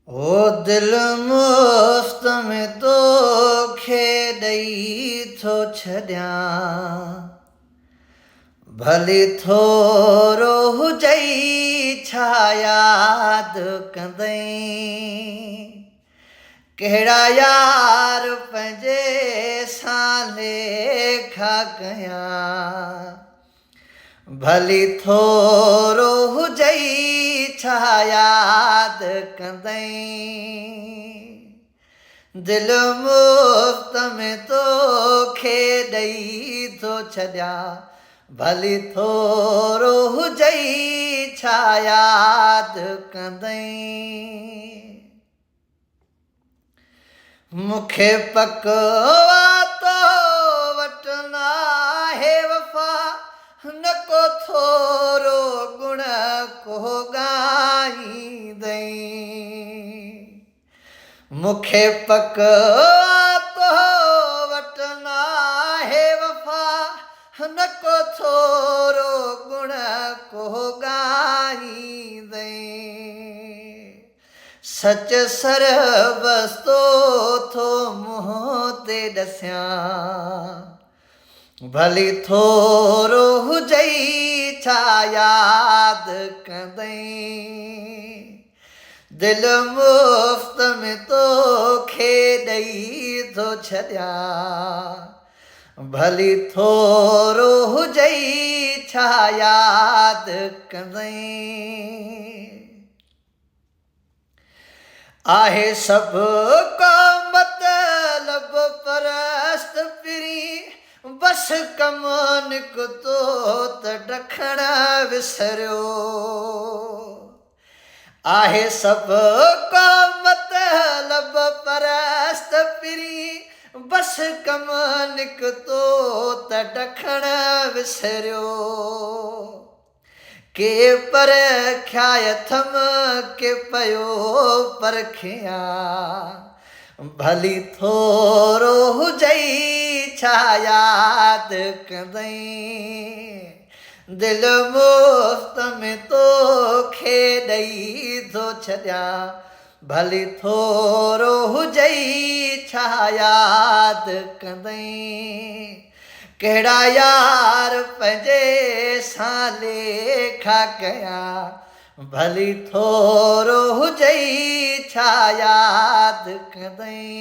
ओ दिल मुफ्त में तोखे ॾेई थो छॾियां, भली थोरो हुजई छा यादि कंदई। कहिड़ा यार पंहिंजे सां लेखा कयां, भली थोरो हुजई छा यादि कंदई। दिल मुफ्त में तोखे ॾेई थो छॾियां, भली थोरो हुजई छा यादि कंदई। मूंखे पक तो वटि नाहे वफ़ा, न को थोरो गुण को ॻाईंदई। मूंखे पक तो वटि नाहे वफ़ा, न को थोरो गुण को ॻाईंदई। सच सरबस्तो थो मुंहं ते ॾसियां, भली थोरो हुजई छा यादि कंदई। दिल मुफ्त में तोखे ॾेई थो छॾियां, भली थोरो हुजई छा यादि कंदई। आहे सभु को मतलब परस्त पिरी, बस कमु निकितो त ॾखण विसरियो। आहे सभु को मतलब परस्त पिरी, बस कमु निकितो त ॾखण विसरियो। के परख्याय थम के पयो परखियां, भली थोरो हुजई छा यादि कंदई। दिल मुफ्त में तोखे ॾेई थो छॾियां, भली थोरो हुजई छा यादि कंदई। कहिड़ा यार पंहिंजे सां लेखा कयां, भली थोरो हुजई छा यादि कंदई।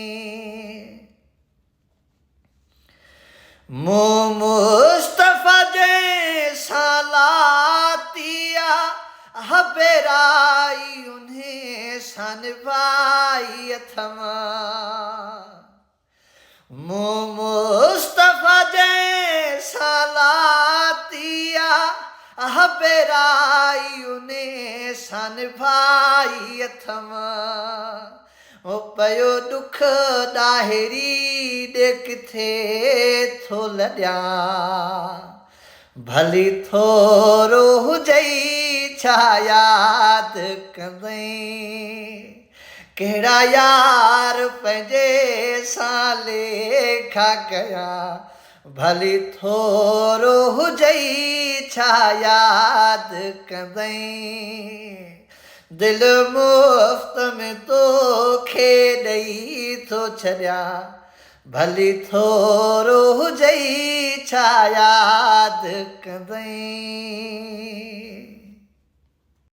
मूं मुस्तफ़ा जे सां लातिया, हबेराई उन्हे सां निभाई अथम। मूं मुस्तफ़ा जे सां लातिया, हबेराई उन्हे सां निभाई अथम। ओ पयो ॾुख ॾाहिरी ॾे किथे थो लॾियां, भली थोरो हुजई छा यादि कंदई। कहिड़ा यार पंहिंजे सां लेखा कयां, भली थोरो हुजई छा यादि कंदई। दिल मुफ्त में तोखे ॾेई थो छॾियां, भली थोरो हुजई छा यादि कंदई।